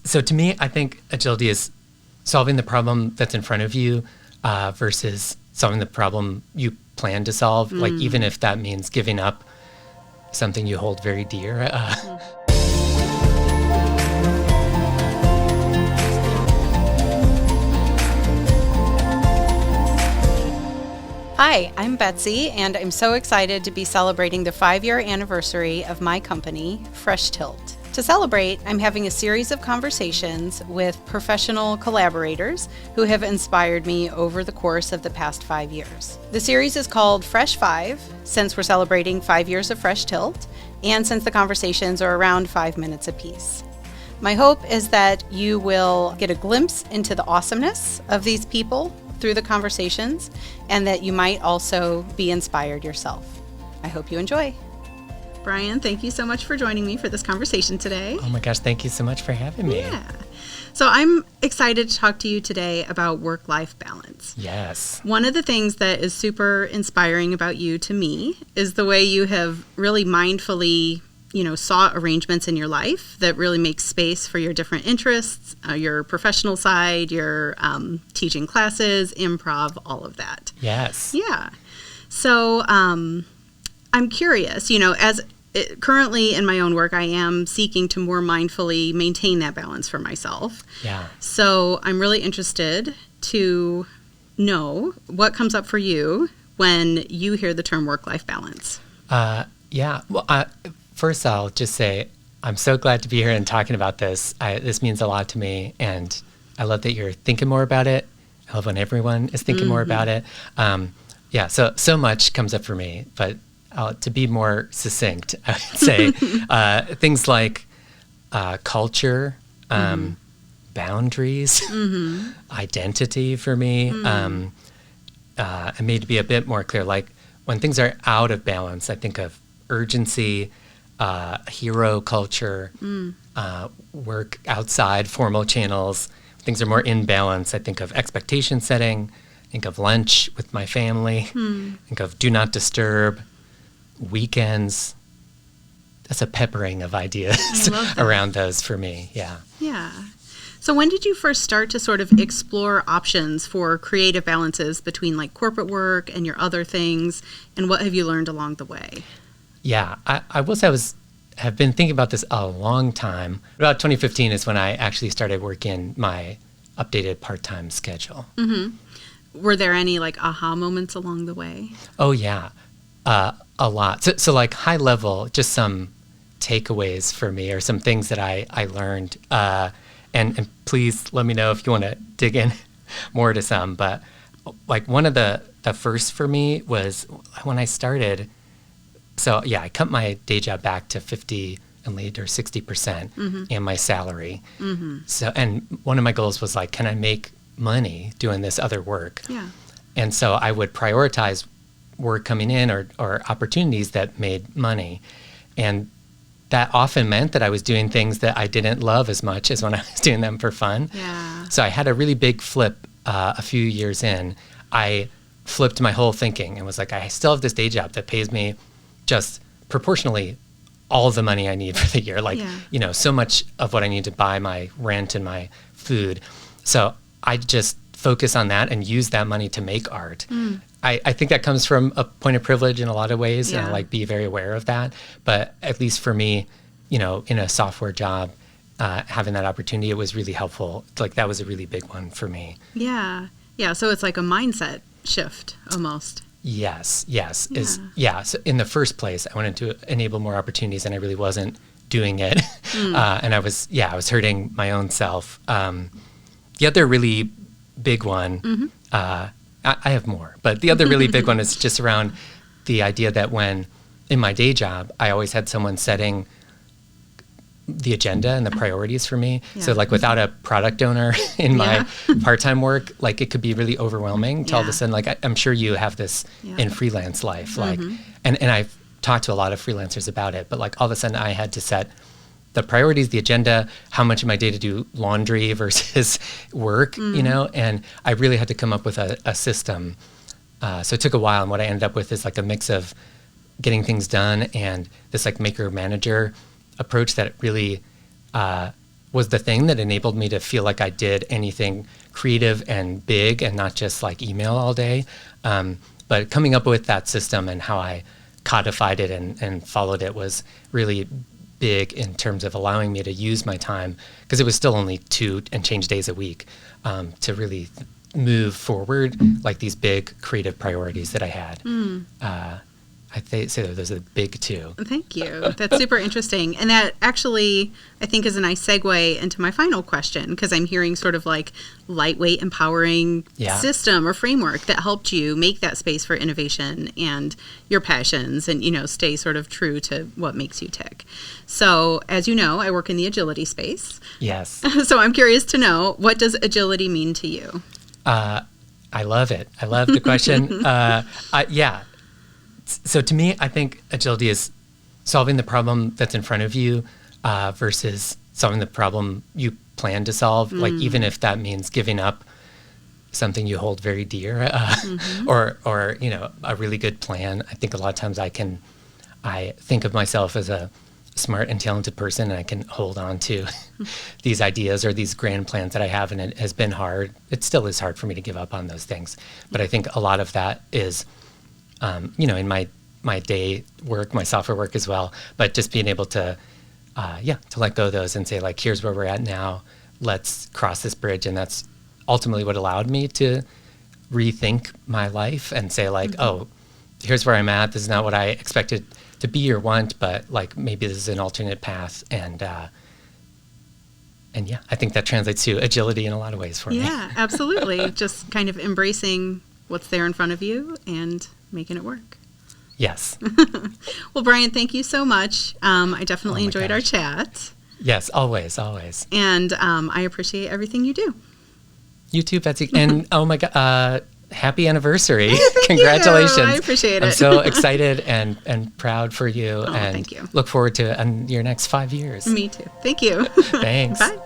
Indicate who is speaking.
Speaker 1: So to me, I think agility is solving the problem that's in front of you versus solving the problem you plan to solve, like even if that means giving up something you hold very dear.
Speaker 2: Hi, I'm Betsy, and I'm so excited to be celebrating the 5-year anniversary of my company, FreshTilt. To celebrate, I'm having a series of conversations with professional collaborators who have inspired me over the course of the past 5 years. The series is called Fresh 5, since we're celebrating 5 years of FreshTilt, and since the conversations are around 5 minutes apiece. My hope is that you will get a glimpse into the awesomeness of these people through the conversations, and that you might also be inspired yourself. I hope you enjoy. Brian, thank you so much for joining me for this conversation today.
Speaker 1: Oh my gosh, thank you so much for having me.
Speaker 2: Yeah. So I'm excited to talk to you today about work-life balance.
Speaker 1: Yes.
Speaker 2: One of the things that is super inspiring about you to me is the way you have really mindfully sought arrangements in your life that really make space for your different interests, your professional side, your teaching classes, improv, all of that.
Speaker 1: Yes.
Speaker 2: Yeah. So I'm curious, currently in my own work, I am seeking to more mindfully maintain that balance for myself.
Speaker 1: Yeah.
Speaker 2: So I'm really interested to know what comes up for you when you hear the term work-life balance.
Speaker 1: Yeah. Well, first, I'll just say I'm so glad to be here and talking about this. This means a lot to me, and I love that you're thinking more about it. I love when everyone is thinking more about it. So much comes up for me, but to be more succinct, I would say things like culture, boundaries, identity for me, and maybe to be a bit more clear, like when things are out of balance, I think of urgency, hero culture, work outside formal channels. Things are more in balance. I think of expectation setting, think of lunch with my family, think of do not disturb, weekends. That's a peppering of ideas around those for me. Yeah.
Speaker 2: Yeah. So when did you first start to sort of explore options for creative balances between like corporate work and your other things, and what have you learned along the way?
Speaker 1: Yeah, I will say have been thinking about this a long time. About 2015 is when I actually started working my updated part-time schedule.
Speaker 2: Were there any like aha moments along the way?
Speaker 1: Oh yeah, a lot. So like high level, just some takeaways for me or some things that I learned. And please let me know if you want to dig in more to some. But like one of the first for me was when I started. So yeah, I cut my day job back to 50 and later 60% in my salary. So, and one of my goals was like, can I make money doing this other work?
Speaker 2: Yeah.
Speaker 1: And so I would prioritize work coming in or opportunities that made money. And that often meant that I was doing things that I didn't love as much as when I was doing them for fun.
Speaker 2: Yeah.
Speaker 1: So I had a really big flip a few years in. I flipped my whole thinking and was like, I still have this day job that pays me just proportionally all the money I need for the year. Like, so much of what I need to buy my rent and my food. So I just focus on that and use that money to make art. I think that comes from a point of privilege in a lot of ways, and I like be very aware of that. But at least for me, in a software job, having that opportunity, it was really helpful. Like that was a really big one for me.
Speaker 2: Yeah. Yeah. So it's like a mindset shift almost.
Speaker 1: Yes. So in the first place, I wanted to enable more opportunities, and I really wasn't doing it. And I was hurting my own self. The other really big one, I have more, but the other really big one is just around the idea that when in my day job, I always had someone setting the agenda and the priorities for me. So like without a product owner in my part-time work, like it could be really overwhelming to all of a sudden, like I'm sure you have this in freelance life, like, and I've talked to a lot of freelancers about it, but like all of a sudden I had to set the priorities, the agenda, how much of my day to do laundry versus work, and I really had to come up with a system. So it took a while, and what I ended up with is like a mix of getting things done and this like maker manager approach that really was the thing that enabled me to feel like I did anything creative and big and not just like email all day. But coming up with that system and how I codified it and followed it was really big in terms of allowing me to use my time, because it was still only 2 and change days a week, to really move forward like these big creative priorities that I had. I'd say those are the big 2.
Speaker 2: Thank you. That's super interesting. And that actually, I think, is a nice segue into my final question, because I'm hearing sort of like lightweight, empowering system or framework that helped you make that space for innovation and your passions and, stay sort of true to what makes you tick. So, as you know, I work in the agility space.
Speaker 1: Yes.
Speaker 2: So I'm curious to know, what does agility mean to you?
Speaker 1: I love it. I love the question. So to me, I think agility is solving the problem that's in front of you versus solving the problem you plan to solve. Like, even if that means giving up something you hold very dear, or a really good plan. I think a lot of times I think of myself as a smart and talented person, and I can hold on to these ideas or these grand plans that I have, and it has been hard. It still is hard for me to give up on those things. But I think a lot of that is in my day work, my software work as well, but just being able to let go of those and say, like, here's where we're at now, let's cross this bridge. And that's ultimately what allowed me to rethink my life and say, like, oh, here's where I'm at. This is not what I expected to be or want, but like, maybe this is an alternate path. And I think that translates to agility in a lot of ways for me.
Speaker 2: Yeah, absolutely. Just kind of embracing what's there in front of you and making it work.
Speaker 1: Yes.
Speaker 2: Well, Brian, thank you so much. I definitely enjoyed our chat.
Speaker 1: Yes, always, always.
Speaker 2: And I appreciate everything you do.
Speaker 1: You too, Betsy. And oh my God, happy anniversary.
Speaker 2: Thank
Speaker 1: Congratulations.
Speaker 2: you. I appreciate it.
Speaker 1: I'm so excited and proud for you.
Speaker 2: Oh,
Speaker 1: and
Speaker 2: thank you.
Speaker 1: Look forward to your next 5 years.
Speaker 2: Me too. Thank you.
Speaker 1: Thanks.
Speaker 2: Bye.